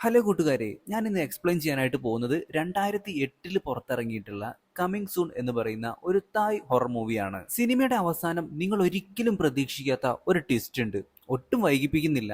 Hello കൂട്ടുകാരെ, ഞാൻ ഇന്ന് എക്സ്പ്ലെയിൻ ചെയ്യാനായിട്ട് പോകുന്നത് 2008 പുറത്തിറങ്ങിയിട്ടുള്ള കമ്മിങ് സൂൺ എന്ന് പറയുന്ന ഒരു തായ് ഹൊറർ മൂവിയാണ്. സിനിമയുടെ അവസാനം നിങ്ങൾ ഒരിക്കലും പ്രതീക്ഷിക്കാത്ത ഒരു ട്വിസ്റ്റ് ഉണ്ട്. ഒട്ടും വൈകിപ്പിക്കുന്നില്ല.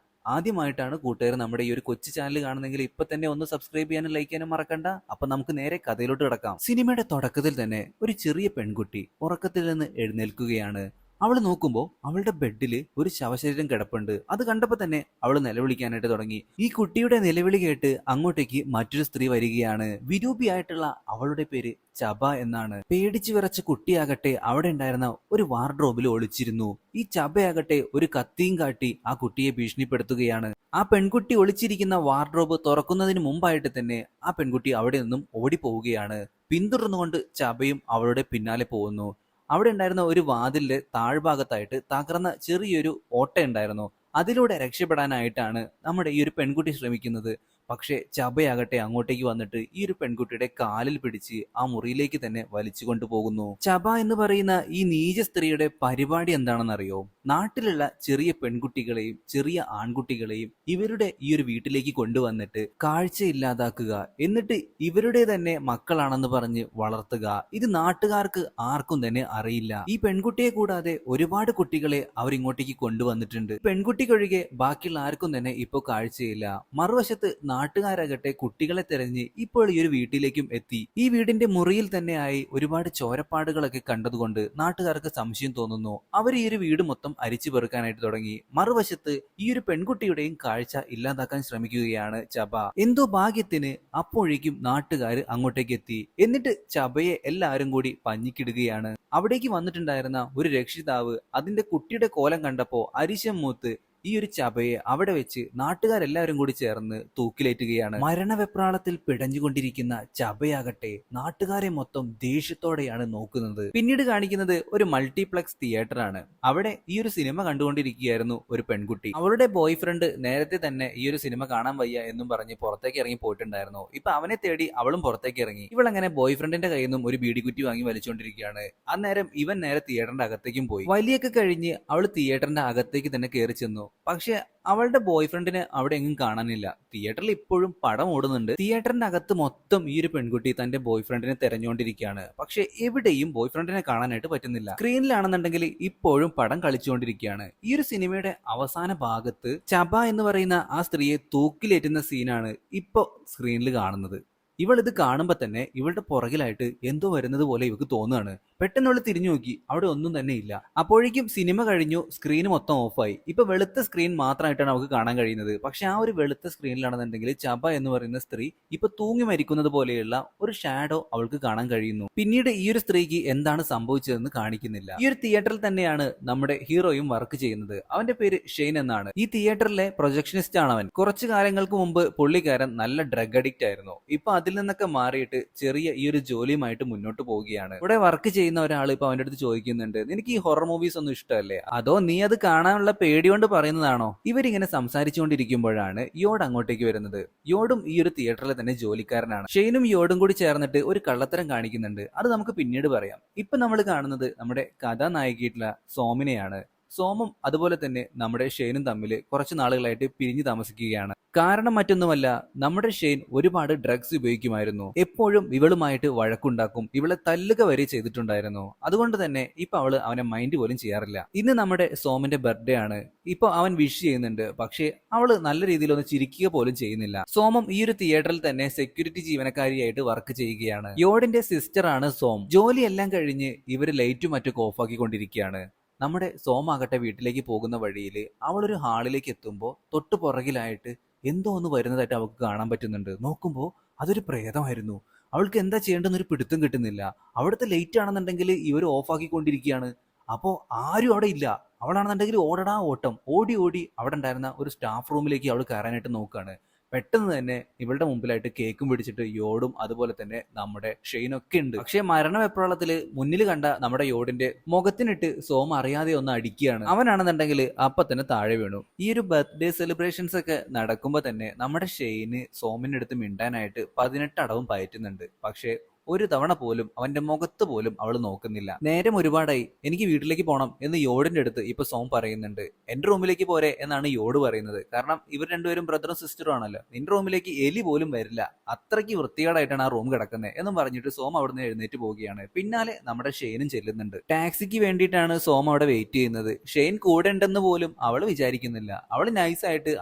ആദ്യമായിട്ടാണ് കൂട്ടുകാർ നമ്മുടെ ഈ ഒരു കൊച്ചു ചാനൽ കാണുന്നെങ്കിൽ ഇപ്പൊ തന്നെ ഒന്ന് സബ്സ്ക്രൈബ് ചെയ്യാനും ലൈക്ക് ചെയ്യാനും മറക്കണ്ട. അപ്പൊ നമുക്ക് നേരെ കഥയിലോട്ട് കിടക്കാം. സിനിമയുടെ തുടക്കത്തിൽ തന്നെ ഒരു ചെറിയ പെൺകുട്ടി ഉറക്കത്തിൽ നിന്ന് എഴുന്നേൽക്കുകയാണ്. അവൾ നോക്കുമ്പോൾ അവളുടെ ബെഡിൽ ഒരു ശവശരീരം കിടപ്പുണ്ട്. അത് കണ്ടപ്പോൾ തന്നെ അവൾ നിലവിളിക്കാനായിട്ട് തുടങ്ങി. ഈ കുട്ടിയുടെ നിലവിളി കേട്ട് അങ്ങോട്ടേക്ക് മറ്റൊരു സ്ത്രീ വരികയാണ്. വിരൂപിയായിട്ടുള്ള അവളുടെ പേര് ചബ എന്നാണ്. പേടിച്ചു വിറച്ച കുട്ടിയാകട്ടെ അവിടെ ഉണ്ടായിരുന്ന ഒരു വാർഡ്രോബിൽ ഒളിച്ചിരുന്നു. ഈ ചബയാകട്ടെ ഒരു കത്തിയും കാട്ടി ആ കുട്ടിയെ ഭീഷണിപ്പെടുത്തുകയാണ്. ആ പെൺകുട്ടി ഒളിച്ചിരിക്കുന്ന വാർഡ്രോബ് തുറക്കുന്നതിന് മുമ്പായിട്ട് തന്നെ ആ പെൺകുട്ടി അവിടെ നിന്നും ഓടിപ്പോവുകയാണ്. പിന്തുടർന്നുകൊണ്ട് ചബയും അവളുടെ പിന്നാലെ പോകുന്നു. അവിടെ ഉണ്ടായിരുന്ന ഒരു വാതിലിന്റെ താഴ്ഭാഗത്തായിട്ട് തകർന്ന ചെറിയൊരു ഓട്ട ഉണ്ടായിരുന്നു. അതിലൂടെ രക്ഷപ്പെടാനായിട്ടാണ് നമ്മുടെ ഈ ഒരു പെൺകുട്ടി ശ്രമിക്കുന്നത്. പക്ഷെ ചബയാകട്ടെ അങ്ങോട്ടേക്ക് വന്നിട്ട് ഈ ഒരു പെൺകുട്ടിയുടെ കാലിൽ പിടിച്ച് ആ മുറിയിലേക്ക് തന്നെ വലിച്ചു കൊണ്ടുപോകുന്നു. ചബ എന്ന് പറയുന്ന ഈ നീച സ്ത്രീയുടെ പരിപാടി എന്താണെന്നറിയോ? നാട്ടിലുള്ള ചെറിയ പെൺകുട്ടികളെയും ചെറിയ ആൺകുട്ടികളെയും ഇവരുടെ ഈ ഒരു വീട്ടിലേക്ക് കൊണ്ടുവന്നിട്ട് കാഴ്ച ഇല്ലാതാക്കുക, എന്നിട്ട് ഇവരുടെ തന്നെ മക്കളാണെന്ന് പറഞ്ഞ് വളർത്തുക. ഇത് നാട്ടുകാർക്ക് ആർക്കും തന്നെ അറിയില്ല. ഈ പെൺകുട്ടിയെ കൂടാതെ ഒരുപാട് കുട്ടികളെ അവർ ഇങ്ങോട്ടേക്ക് കൊണ്ടുവന്നിട്ടുണ്ട്. പെൺകുട്ടിക്കൊഴികെ ബാക്കിയുള്ള ആർക്കും തന്നെ ഇപ്പൊ കാഴ്ചയില്ല. മറുവശത്ത് നാട്ടുകാരാകട്ടെ കുട്ടികളെ തെരഞ്ഞ് ഇപ്പോൾ ഈ ഒരു വീട്ടിലേക്കും എത്തി. ഈ വീടിന്റെ മുറിയിൽ തന്നെയായി ഒരുപാട് ചോരപ്പാടുകളൊക്കെ കണ്ടതുകൊണ്ട് നാട്ടുകാർക്ക് സംശയം തോന്നുന്നു. അവർ ഈ ഒരു വീട് മൊത്തം അരിച്ചു പെറുക്കാനായിട്ട് തുടങ്ങി. മറുവശത്ത് ഈ ഒരു പെൺകുട്ടിയുടെയും കാഴ്ച ഇല്ലാതാക്കാൻ ശ്രമിക്കുകയാണ് ചബ. എന്തോ ഭാഗ്യത്തിന് അപ്പോഴേക്കും നാട്ടുകാർ അങ്ങോട്ടേക്ക് എത്തി. എന്നിട്ട് ചബയെ എല്ലാവരും കൂടി പഞ്ഞിക്കിടുകയാണ്. അവിടേക്ക് വന്നിട്ടുണ്ടായിരുന്ന ഒരു രക്ഷിതാവ് അതിന്റെ കുട്ടിയുടെ കോലം കണ്ടപ്പോ അരിശം മൂത്ത് ഈ ഒരു ചബയെ അവിടെ വെച്ച് നാട്ടുകാരെല്ലാവരും കൂടി ചേർന്ന് തൂക്കിലേറ്റുകയാണ്. മരണവെപ്രാളത്തിൽ പിടഞ്ഞുകൊണ്ടിരിക്കുന്ന ചബയാകട്ടെ നാട്ടുകാരെ മൊത്തം ദേഷ്യത്തോടെയാണ് നോക്കുന്നത്. പിന്നീട് കാണിക്കുന്നത് ഒരു മൾട്ടിപ്ലക്സ് തിയേറ്റർ ആണ്. അവിടെ ഈ ഒരു സിനിമ കണ്ടുകൊണ്ടിരിക്കുകയായിരുന്നു ഒരു പെൺകുട്ടി. അവളുടെ ബോയ് ഫ്രണ്ട് നേരത്തെ തന്നെ ഈ ഒരു സിനിമ കാണാൻ വയ്യ എന്നും പറഞ്ഞ് പുറത്തേക്ക് ഇറങ്ങി പോയിട്ടുണ്ടായിരുന്നു. ഇപ്പൊ അവനെ തേടി അവളും പുറത്തേക്ക് ഇറങ്ങി. ഇവളങ്ങനെ ബോയ് ഫ്രണ്ടിന്റെ കയ്യിൽ നിന്നും ഒരു ബീഡിക്കുറ്റി വാങ്ങി വലിച്ചുകൊണ്ടിരിക്കുകയാണ്. അന്നേരം ഇവൻ നേരെ തിയേറ്ററിന്റെ അകത്തേക്കും പോയി. വലിയൊക്കെ കഴിഞ്ഞ് അവൾ തിയേറ്ററിന്റെ അകത്തേക്ക് തന്നെ കയറി ചെന്നു. പക്ഷെ അവളുടെ ബോയ് ഫ്രണ്ടിനെ അവിടെ എങ്ങും കാണാനില്ല. തിയേറ്ററിൽ ഇപ്പോഴും പടം ഓടുന്നുണ്ട്. തിയേറ്ററിന്റെ അകത്ത് മൊത്തം ഈ ഒരു പെൺകുട്ടി തന്റെ ബോയ് ഫ്രണ്ടിനെ തെരഞ്ഞുകൊണ്ടിരിക്കുകയാണ്. പക്ഷെ എവിടെയും ബോയ് ഫ്രണ്ടിനെ കാണാനായിട്ട് പറ്റുന്നില്ല. സ്ക്രീനിലാണെന്നുണ്ടെങ്കിൽ ഇപ്പോഴും പടം കളിച്ചുകൊണ്ടിരിക്കുകയാണ്. ഈ ഒരു സിനിമയുടെ അവസാന ഭാഗത്ത് ചബ എന്ന് പറയുന്ന ആ സ്ത്രീയെ തൂക്കിലേറ്റുന്ന സീനാണ് ഇപ്പൊ സ്ക്രീനിൽ കാണുന്നത്. ഇവൾ ഇത് കാണുമ്പോ തന്നെ ഇവളുടെ പുറകിലായിട്ട് എന്തോ വരുന്നത് പോലെ ഇവക്ക് തോന്നുകയാണ്. പെട്ടെന്നുള്ള തിരിഞ്ഞു നോക്കി, അവിടെ ഒന്നും തന്നെ ഇല്ല. അപ്പോഴേക്കും സിനിമ കഴിഞ്ഞു, സ്ക്രീൻ മൊത്തം ഓഫായി. ഇപ്പൊ വെളുത്ത സ്ക്രീൻ മാത്രമായിട്ടാണ് നമുക്ക് കാണാൻ കഴിയുന്നത്. പക്ഷെ ആ ഒരു വെളുത്ത സ്ക്രീനിലാണെന്നുണ്ടെങ്കിൽ ചബ എന്ന് പറയുന്ന സ്ത്രീ ഇപ്പൊ തൂങ്ങി മരിക്കുന്നത് പോലെയുള്ള ഒരു ഷാഡോ അവൾക്ക് കാണാൻ കഴിയുന്നു. പിന്നീട് ഈ ഒരു സ്ത്രീക്ക് എന്താണ് സംഭവിച്ചതെന്ന് കാണിക്കുന്നില്ല. ഈ ഒരു തിയേറ്ററിൽ തന്നെയാണ് നമ്മുടെ ഹീറോയും വർക്ക് ചെയ്യുന്നത്. അവന്റെ പേര് ഷെയ്ൻ എന്നാണ്. ഈ തിയേറ്ററിലെ പ്രൊജക്ഷനിസ്റ്റ് ആണ് അവൻ. കുറച്ചു കാലങ്ങൾക്ക് മുമ്പ് പുള്ളിക്കാരൻ നല്ല ഡ്രഗ് അഡിക്റ്റ് ആയിരുന്നു. ഇപ്പൊ അതിൽ നിന്നൊക്കെ മാറിയിട്ട് ചെറിയ ഈ ഒരു ജോലിയുമായിട്ട് മുന്നോട്ട് പോവുകയാണ്. ഇവിടെ വർക്ക് ചെയ്യുന്ന ഒരാൾ ഇപ്പൊ അവന്റെ അടുത്ത് ചോദിക്കുന്നുണ്ട്, നിനക്ക് ഈ ഹൊറർ മൂവീസ് ഒന്നും ഇഷ്ടമല്ലേ, അതോ നീ അത് കാണാനുള്ള പേടി കൊണ്ട് പറയുന്നതാണോ? ഇവരിങ്ങനെ സംസാരിച്ചുകൊണ്ടിരിക്കുമ്പോഴാണ് യോഡ് അങ്ങോട്ടേക്ക് വരുന്നത്. യോഡും ഈ ഒരു തിയേറ്ററിൽ തന്നെ ജോലിക്കാരനാണ്. ഷെയ്നും യോഡും കൂടി ചേർന്നിട്ട് ഒരു കള്ളത്തരം കാണിക്കുന്നുണ്ട്. അത് നമുക്ക് പിന്നീട് പറയാം. ഇപ്പൊ നമ്മൾ കാണുന്നത് നമ്മുടെ കഥാനായികയായിട്ടുള്ള സോമിനെയാണ്. സോമും അതുപോലെ തന്നെ നമ്മുടെ ഷെയ്നും തമ്മിൽ കുറച്ച് നാളുകളായിട്ട് പിരിഞ്ഞു താമസിക്കുകയാണ്. കാരണം മറ്റൊന്നുമല്ല, നമ്മുടെ ഷെയ്ൻ ഒരുപാട് ഡ്രഗ്സ് ഉപയോഗിക്കുമായിരുന്നു. എപ്പോഴും ഇവളുമായിട്ട് വഴക്കുണ്ടാക്കും, ഇവളെ തല്ലുക വരെ ചെയ്തിട്ടുണ്ടായിരുന്നു. അതുകൊണ്ട് തന്നെ ഇപ്പൊ അവള് അവനെ മൈൻഡ് പോലും ചെയ്യാറില്ല. ഇന്ന് നമ്മുടെ സോമിന്റെ ബർത്ത്ഡേ ആണ്. ഇപ്പൊ അവൻ വിഷ് ചെയ്യുന്നുണ്ട്. പക്ഷെ അവള് നല്ല രീതിയിൽ ഒന്ന് ചിരിക്കുക പോലും ചെയ്യുന്നില്ല. സോമം ഈ ഒരു തിയേറ്ററിൽ തന്നെ സെക്യൂരിറ്റി ജീവനക്കാരിയായിട്ട് വർക്ക് ചെയ്യുകയാണ്. യോഡിന്റെ സിസ്റ്റർ ആണ് സോം. ജോലിയെല്ലാം കഴിഞ്ഞ് ഇവര് ലൈറ്റും മറ്റൊക്കെ ഓഫാക്കിക്കൊണ്ടിരിക്കുകയാണ്. നമ്മുടെ സോമാകട്ടെ വീട്ടിലേക്ക് പോകുന്ന വഴിയിൽ അവളൊരു ഹാളിലേക്ക് എത്തുമ്പോൾ തൊട്ടു പുറകിലായിട്ട് എന്തോ ഒന്ന് വരുന്നതായിട്ട് അവൾക്ക് കാണാൻ പറ്റുന്നുണ്ട്. നോക്കുമ്പോൾ അതൊരു പ്രേതമായിരുന്നു. അവൾക്ക് എന്താ ചെയ്യേണ്ടെന്നൊരു പിടുത്തം കിട്ടുന്നില്ല. അവിടുത്തെ ലൈറ്റ് ആണെന്നുണ്ടെങ്കിൽ ഇവർ ഓഫാക്കിക്കൊണ്ടിരിക്കുകയാണ്. അപ്പോൾ ആരും അവിടെ ഇല്ല. അവളാണെന്നുണ്ടെങ്കിൽ ഓടടാ ഓട്ടം, ഓടി ഓടി അവിടെ ഉണ്ടായിരുന്ന ഒരു സ്റ്റാഫ് റൂമിലേക്ക് അവൾ കയറാനായിട്ട് നോക്കുകയാണ്. പെട്ടെന്ന് തന്നെ ഇവളുടെ മുമ്പിലായിട്ട് കേക്കും പിടിച്ചിട്ട് യോടും അതുപോലെ തന്നെ നമ്മുടെ ഷെയ്നൊക്കെ ഉണ്ട്. പക്ഷെ മരണവെപ്രാളത്തില് മുന്നിൽ കണ്ട നമ്മുടെ യോഡിന്റെ മുഖത്തിനിട്ട് സോം അറിയാതെ ഒന്ന് അടിക്കുകയാണ്. അവനാണെന്നുണ്ടെങ്കിൽ അപ്പൊ തന്നെ താഴെ വീണു. ഈ ഒരു ബർത്ത്ഡേ സെലിബ്രേഷൻസ് ഒക്കെ നടക്കുമ്പോ തന്നെ നമ്മുടെ ഷെയ്ന് സോമിന്റെ അടുത്ത് മിണ്ടാനായിട്ട് 18 അടവും പയറ്റുന്നുണ്ട്. പക്ഷെ ഒരു തവണ പോലും അവന്റെ മുഖത്ത് പോലും അവൾ നോക്കുന്നില്ല. നേരം ഒരുപാടായി, എനിക്ക് വീട്ടിലേക്ക് പോകണം എന്ന് യോഡിന്റെ അടുത്ത് ഇപ്പൊ സോം പറയുന്നുണ്ട്. എന്റെ റൂമിലേക്ക് പോരെ എന്നാണ് യോട് പറയുന്നത്. കാരണം ഇവർ രണ്ടുപേരും ബ്രദറും സിസ്റ്ററും ആണല്ലോ. നിന്റെ റൂമിലേക്ക് എലി പോലും വരില്ല, അത്രയ്ക്ക് വൃത്തികേടായിട്ടാണ് ആ റൂം കിടക്കുന്നത് എന്നും പറഞ്ഞിട്ട് സോം അവിടുന്ന് എഴുന്നേറ്റ് പോവുകയാണ്. പിന്നാലെ നമ്മുടെ ഷെയ്നും ചെല്ലുന്നുണ്ട്. ടാക്സിക്ക് വേണ്ടിയിട്ടാണ് സോം അവിടെ വെയിറ്റ് ചെയ്യുന്നത്. ഷെയ്ൻ കൂടെ ഉണ്ടെന്ന് പോലും അവള് വിചാരിക്കുന്നില്ല. അവള് നൈസായിട്ട്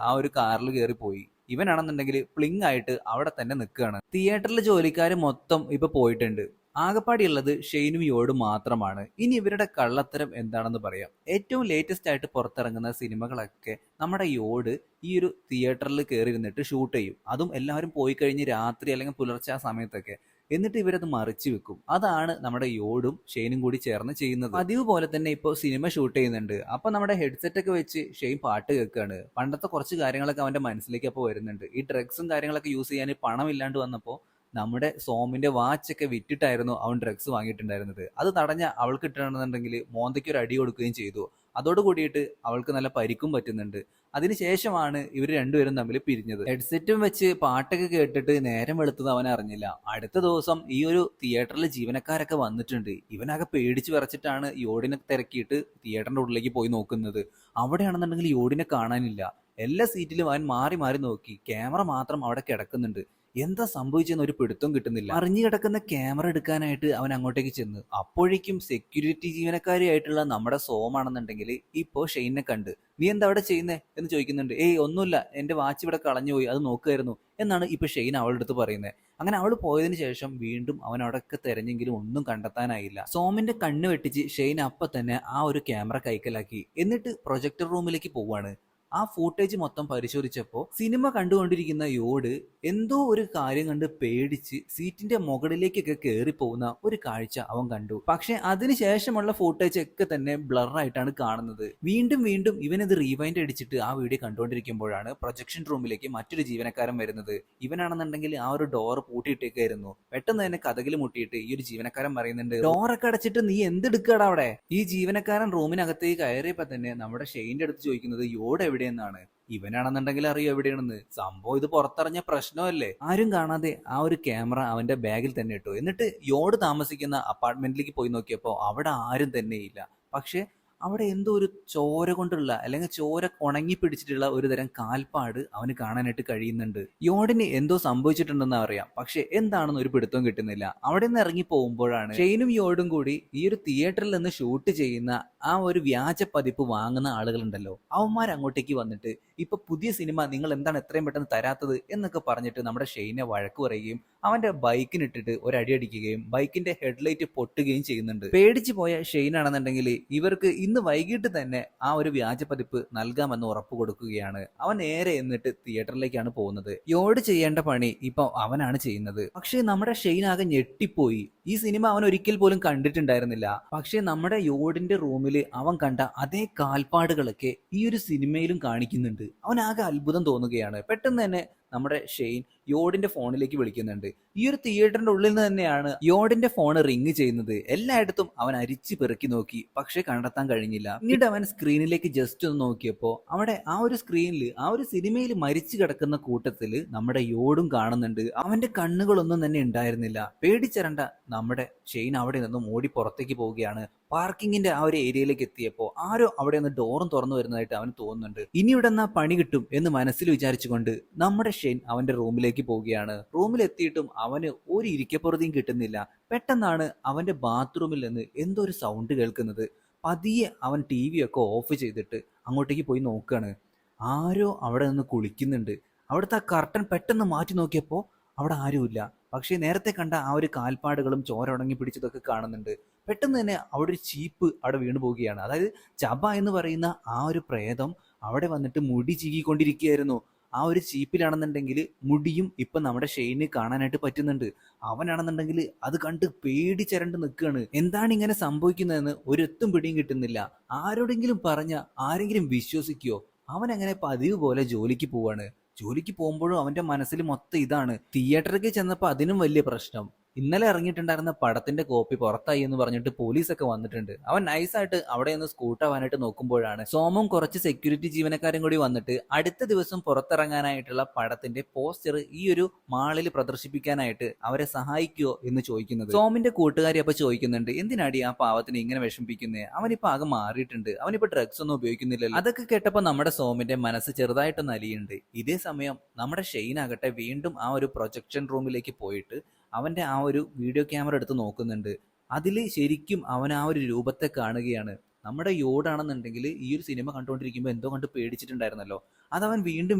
ആ ഒരു കാറിൽ കയറി പോയി. ഇവനാണെന്നുണ്ടെങ്കിൽ പ്ലിങ് ആയിട്ട് അവിടെ തന്നെ നിൽക്കുകയാണ്. തിയേറ്ററിലെ ജോലിക്കാർ മൊത്തം ഇപ്പൊ പോയിട്ടുണ്ട്. ആകപ്പാടിയുള്ളത് ഷെയ്നും യോടും മാത്രമാണ്. ഇനി ഇവരുടെ കള്ളത്തരം എന്താണെന്ന് പറയാം. ഏറ്റവും ലേറ്റസ്റ്റ് ആയിട്ട് പുറത്തിറങ്ങുന്ന സിനിമകളൊക്കെ നമ്മുടെ യോട് ഈ ഒരു തിയേറ്ററിൽ കയറി ഇരുന്നിട്ട് ഷൂട്ട് ചെയ്യും. അതും എല്ലാവരും പോയി കഴിഞ്ഞ് രാത്രി അല്ലെങ്കിൽ പുലർച്ചെ ആ സമയത്തൊക്കെ. എന്നിട്ട് ഇവരത് മറിച്ചു വെക്കും. അതാണ് നമ്മുടെ യോടും ഷെയ്നും കൂടി ചേർന്ന് ചെയ്യുന്നത്. പതിവ് പോലെ തന്നെ ഇപ്പോൾ സിനിമ ഷൂട്ട് ചെയ്യുന്നുണ്ട്. അപ്പൊ നമ്മുടെ ഹെഡ്സെറ്റ് ഒക്കെ വെച്ച് ഷെയ്ൻ പാട്ട് കേൾക്കുകയാണ്. പണ്ടത്തെ കുറച്ച് കാര്യങ്ങളൊക്കെ അവന്റെ മനസ്സിലേക്ക് അപ്പോൾ വരുന്നുണ്ട്. ഈ ഡ്രഗ്സും കാര്യങ്ങളൊക്കെ യൂസ് ചെയ്യാൻ പണം ഇല്ലാണ്ട് വന്നപ്പോൾ നമ്മുടെ സോമിന്റെ വാച്ചൊക്കെ വിറ്റിട്ടായിരുന്നു അവൻ ഡ്രഗ്സ് വാങ്ങിയിട്ടുണ്ടായിരുന്നത്. അത് തടഞ്ഞ അവൾക്ക് ഇട്ടിട്ടുണ്ടെന്നുണ്ടെങ്കിൽ മോന്തയ്ക്ക് ഒരു അടി കൊടുക്കുകയും ചെയ്തു. അതോട് കൂടിയിട്ട് അവൾക്ക് നല്ല പരിക്കും പറ്റുന്നുണ്ട്. അതിനുശേഷമാണ് ഇവർ രണ്ടുപേരും തമ്മിൽ പിരിഞ്ഞത്. ഹെഡ്സെറ്റും വെച്ച് പാട്ടൊക്കെ കേട്ടിട്ട് നേരം വെളുത്തത് അവൻ അറിഞ്ഞില്ല. അടുത്ത ദിവസം ഈ ഒരു തിയേറ്ററിൽ ജീവനക്കാരൊക്കെ വന്നിട്ടുണ്ട്. ഇവനാകെ പേടിച്ച് വിറച്ചിട്ടാണ് യോടിനെ തിരക്കിയിട്ട് തിയേറ്ററിന്റെ ഉള്ളിലേക്ക് പോയി നോക്കുന്നത്. അവിടെയാണെന്നുണ്ടെങ്കിൽ യോടിനെ കാണാനില്ല. എല്ലാ സീറ്റിലും അവൻ മാറി മാറി നോക്കി. ക്യാമറ മാത്രം അവിടെ കിടക്കുന്നുണ്ട്. എന്താ സംഭവിച്ചെന്ന് ഒരു പിടുത്തം കിട്ടുന്നില്ല. അറിഞ്ഞു കിടക്കുന്ന ക്യാമറ എടുക്കാനായിട്ട് അവൻ അങ്ങോട്ടേക്ക് ചെന്ന്. അപ്പോഴേക്കും സെക്യൂരിറ്റി ജീവനക്കാരിയായിട്ടുള്ള നമ്മുടെ സോമാണെന്നുണ്ടെങ്കിൽ ഇപ്പോ ഷെയ്നെ കണ്ട്, നീ എന്താ അവിടെ ചെയ്യുന്നേ എന്ന് ചോദിക്കുന്നുണ്ട്. ഏയ് ഒന്നുമില്ല, എന്റെ വാച്ച് ഇവിടെ കളഞ്ഞുപോയി, അത് നോക്കുമായിരുന്നു എന്നാണ് ഇപ്പൊ ഷെയ്ൻ അവളുടെ അടുത്ത് പറയുന്നത്. അങ്ങനെ അവൾ പോയതിനു ശേഷം വീണ്ടും അവൻ അവിടെയൊക്കെ തെരഞ്ഞെങ്കിലും ഒന്നും കണ്ടെത്താനായില്ല. സോമിന്റെ കണ്ണ് വെട്ടിച്ച് ഷെയ്ൻ അപ്പൊ തന്നെ ആ ഒരു ക്യാമറ കൈക്കലാക്കി. എന്നിട്ട് പ്രൊജക്ടർ റൂമിലേക്ക് പോവാണ്. ആ ഫൂട്ടേജ് മൊത്തം പരിശോധിച്ചപ്പോൾ സിനിമ കണ്ടുകൊണ്ടിരിക്കുന്ന യോട് എന്തോ ഒരു കാര്യം കണ്ട് പേടിച്ച് സീറ്റിന്റെ മുകളിലേക്കൊക്കെ കയറി പോകുന്ന ഒരു കാഴ്ച അവൻ കണ്ടു. പക്ഷെ അതിനുശേഷമുള്ള ഫൂട്ടേജ് ഒക്കെ തന്നെ ബ്ലറായിട്ടാണ് കാണുന്നത്. വീണ്ടും വീണ്ടും ഇവനത് റീവൈൻഡ് അടിച്ചിട്ട് ആ വീഡിയോ കണ്ടുകൊണ്ടിരിക്കുമ്പോഴാണ് പ്രൊജക്ഷൻ റൂമിലേക്ക് മറ്റൊരു ജീവനക്കാരൻ വരുന്നത്. ഇവനാണെന്നുണ്ടെങ്കിൽ ആ ഒരു ഡോർ പൂട്ടിയിട്ടേക്കായിരുന്നു. പെട്ടെന്ന് തന്നെ കതകിൽ മുട്ടിയിട്ട് ഈ ഒരു ജീവനക്കാരൻ പറയുന്നുണ്ട്, ഡോറൊക്കെ അടച്ചിട്ട് നീ എന്തെടുക്കടാ അവിടെ? ഈ ജീവനക്കാരൻ റൂമിനകത്തേക്ക് കയറിയപ്പോ തന്നെ നമ്മുടെ ഷെയ്ന്റെ അടുത്ത് ചോദിക്കുന്നത് യോട് എവിടെയെന്നാണ്. ഇവനാണെന്നുണ്ടെങ്കിൽ അറിയോ എവിടെയാണെന്ന്. സംഭവം ഇത് പുറത്തറിഞ്ഞ പ്രശ്നമല്ലേ. ആരും കാണാതെ ആ ഒരു ക്യാമറ അവന്റെ ബാഗിൽ തന്നെ ഇട്ടു. എന്നിട്ട് യോട് താമസിക്കുന്ന അപ്പാർട്ട്മെന്റിലേക്ക് പോയി നോക്കിയപ്പോൾ അവിടെ ആരും തന്നെ ഇല്ല. പക്ഷെ അവിടെ എന്തോ ഒരു ചോര കൊണ്ടുള്ള അല്ലെങ്കിൽ ചോര ഉണങ്ങി പിടിച്ചിട്ടുള്ള ഒരു തരം കാൽപ്പാട് അവന് കാണാനായിട്ട് കഴിയുന്നുണ്ട്. യോടിന് എന്തോ സംഭവിച്ചിട്ടുണ്ടെന്ന് അറിയാം, പക്ഷെ എന്താണെന്ന് ഒരു പിടുത്തവും കിട്ടുന്നില്ല. അവിടെ നിന്ന് ഇറങ്ങി പോകുമ്പോഴാണ് ഷെയ്നും യോടും കൂടി ഈ ഒരു തിയേറ്ററിൽ നിന്ന് ഷൂട്ട് ചെയ്യുന്ന ആ ഒരു വ്യാജ പതിപ്പ് വാങ്ങുന്ന ആളുകളുണ്ടല്ലോ, അവന്മാർ അങ്ങോട്ടേക്ക് വന്നിട്ട് ഇപ്പൊ പുതിയ സിനിമ നിങ്ങൾ എന്താണ് എത്രയും പെട്ടെന്ന് തരാത്തത് എന്നൊക്കെ പറഞ്ഞിട്ട് നമ്മുടെ ഷെയ്നെ വഴക്ക് പറയുകയും അവന്റെ ബൈക്കിനിട്ടിട്ട് ഒരടി അടിക്കുകയും ബൈക്കിന്റെ ഹെഡ്ലൈറ്റ് പൊട്ടുകയും ചെയ്യുന്നുണ്ട്. പേടിച്ചു പോയ ഷെയ്ൻ ആണെന്നുണ്ടെങ്കിൽ ഇവർക്ക് ഇന്ന് വൈകിട്ട് തന്നെ ആ ഒരു വ്യാജ പതിപ്പ് നൽകാമെന്ന് ഉറപ്പ് കൊടുക്കുകയാണ്. അവൻ നേരെ എന്നിട്ട് തിയേറ്ററിലേക്കാണ് പോകുന്നത്. യോട് ചെയ്യേണ്ട പണി ഇപ്പൊ അവനാണ് ചെയ്യുന്നത്. പക്ഷേ നമ്മുടെ ഷെയ്ൻ ആകെ ഞെട്ടിപ്പോയി. ഈ സിനിമ അവൻ ഒരിക്കൽ പോലും കണ്ടിട്ടുണ്ടായിരുന്നില്ല. പക്ഷേ നമ്മുടെ യോടിന്റെ റൂമിൽ അവൻ കണ്ട അതേ കാൽപ്പാടുകളൊക്കെ ഈ ഒരു സിനിമയിലും കാണിക്കുന്നുണ്ട്. അവൻ ആകെ അത്ഭുതം തോന്നുകയാണ്. പെട്ടെന്ന് തന്നെ നമ്മുടെ ഷെയ്ൻ യോഡിന്റെ ഫോണിലേക്ക് വിളിക്കുന്നുണ്ട്. ഈ ഒരു തിയേറ്ററിന്റെ ഉള്ളിൽ നിന്ന് തന്നെയാണ് യോഡിന്റെ ഫോൺ റിങ് ചെയ്യുന്നത്. എല്ലായിടത്തും അവൻ അരിച്ചു പെറുക്കി നോക്കി, പക്ഷെ കണ്ടെത്താൻ കഴിഞ്ഞില്ല. പിന്നീട് അവൻ സ്ക്രീനിലേക്ക് ജസ്റ്റ് ഒന്ന് നോക്കിയപ്പോ അവിടെ ആ ഒരു സ്ക്രീനിൽ ആ ഒരു സിനിമയിൽ മരിച്ചു കിടക്കുന്ന കൂട്ടത്തില് നമ്മുടെ യോടും കാണുന്നുണ്ട്. അവന്റെ കണ്ണുകളൊന്നും തന്നെ ഉണ്ടായിരുന്നില്ല. പേടിച്ചരണ്ട നമ്മുടെ ഷെയ്ൻ അവിടെ നിന്നും ഓടി പുറത്തേക്ക് പോവുകയാണ്. പാർക്കിങ്ങിന്റെ ആ ഒരു ഏരിയയിലേക്ക് എത്തിയപ്പോൾ ആരോ അവിടെ നിന്ന് ഡോറും തുറന്നു വരുന്നതായിട്ട് അവന് തോന്നുന്നുണ്ട്. ഇനി ഇവിടെ നിന്നാ പണി കിട്ടും എന്ന് മനസ്സിൽ വിചാരിച്ചുകൊണ്ട് നമ്മുടെ ഷെയ്ൻ അവന്റെ റൂമിലേക്ക് പോവുകയാണ്. റൂമിലെത്തിയിട്ടും അവന് ഒരു ഇരിക്കപ്പുറതിയും കിട്ടുന്നില്ല. പെട്ടെന്നാണ് അവന്റെ ബാത്റൂമിൽ നിന്ന് എന്തോ ഒരു സൗണ്ട് കേൾക്കുന്നത്. പതിയെ അവൻ TV ഒക്കെ ഓഫ് ചെയ്തിട്ട് അങ്ങോട്ടേക്ക് പോയി നോക്കുകയാണ്. ആരോ അവിടെ നിന്ന് കുളിക്കുന്നുണ്ട്. അവിടുത്തെ ആ കർട്ടൻ പെട്ടെന്ന് മാറ്റി നോക്കിയപ്പോൾ അവിടെ ആരുമില്ല. പക്ഷേ നേരത്തെ കണ്ട ആ ഒരു കാൽപ്പാടുകളും ചോര ഉണങ്ങി പിടിച്ചതൊക്കെ കാണുന്നുണ്ട്. പെട്ടെന്ന് തന്നെ അവിടെ ഒരു ചീപ്പ് അവിടെ വീണു പോവുകയാണ്. അതായത് ചബ എന്ന് പറയുന്ന ആ ഒരു പ്രേതം അവിടെ വന്നിട്ട് മുടി ചീകിക്കൊണ്ടിരിക്കുകയായിരുന്നു. ആ ഒരു ചീപ്പിലാണെന്നുണ്ടെങ്കിൽ മുടിയും ഇപ്പൊ നമ്മുടെ ഷെയ്ന് കാണാനായിട്ട് പറ്റുന്നുണ്ട്. അവനാണെന്നുണ്ടെങ്കിൽ അത് കണ്ട് പേടിച്ചരണ്ട് നിൽക്കുകയാണ്. എന്താണ് ഇങ്ങനെ സംഭവിക്കുന്നതെന്ന് ഒരെത്തും പിടിയും കിട്ടുന്നില്ല. ആരോടെങ്കിലും പറഞ്ഞ ആരെങ്കിലും വിശ്വസിക്കുവോ? അവൻ അങ്ങനെ പതിവ് പോലെ ജോലിക്ക് പോവാണ്. ജോലിക്ക് പോകുമ്പോഴും അവന്റെ മനസ്സിൽ മൊത്തം ഇതാണ്. തിയേറ്ററിലേക്ക് ചെന്നപ്പോൾ അതിനും വലിയ പ്രശ്നം. ഇന്നലെ ഇറങ്ങിയിട്ടുണ്ടായിരുന്ന പടത്തിന്റെ കോപ്പി പുറത്തായി എന്ന് പറഞ്ഞിട്ട് പോലീസൊക്കെ വന്നിട്ടുണ്ട്. അവൻ നൈസായിട്ട് അവിടെ നിന്ന് സ്കൂട്ടാവാനായിട്ട് നോക്കുമ്പോഴാണ് സോമും കുറച്ച് സെക്യൂരിറ്റി ജീവനക്കാരും കൂടി വന്നിട്ട് അടുത്ത ദിവസം പുറത്തിറങ്ങാനായിട്ടുള്ള പടത്തിന്റെ പോസ്റ്റർ ഈ ഒരു മാളിൽ പ്രദർശിപ്പിക്കാനായിട്ട് അവരെ സഹായിക്കുമോ എന്ന് ചോദിക്കുന്നത്. സോമിന്റെ കൂട്ടുകാരി അപ്പൊ ചോദിക്കുന്നുണ്ട്, എന്തിനാടി ആ പാവത്തിന് ഇങ്ങനെ വിഷമിപ്പിക്കുന്നേ, അവനിപ്പോ ആകെ മാറിയിട്ടുണ്ട്, അവനിപ്പോ ഡ്രഗ്സ് ഒന്നും ഉപയോഗിക്കുന്നില്ലല്ലോ. അതൊക്കെ കേട്ടപ്പോ നമ്മുടെ സോമിന്റെ മനസ്സ് ചെറുതായിട്ടൊന്ന് അലിയുണ്ട്. ഇതേ സമയം നമ്മുടെ ഷെയ്ൻ ആകട്ടെ വീണ്ടും ആ ഒരു പ്രൊജക്ഷൻ റൂമിലേക്ക് പോയിട്ട് അവന്റെ ആ ഒരു വീഡിയോ ക്യാമറ എടുത്ത് നോക്കുന്നുണ്ട്. അതിൽ ശരിക്കും അവൻ ആ ഒരു രൂപത്തെ കാണുകയാണ്. നമ്മുടെ യോടാണെന്നുണ്ടെങ്കിൽ ഈ ഒരു സിനിമ കണ്ടുകൊണ്ടിരിക്കുമ്പോൾ എന്തോ കണ്ട് പേടിച്ചിട്ടുണ്ടായിരുന്നല്ലോ, അതവൻ വീണ്ടും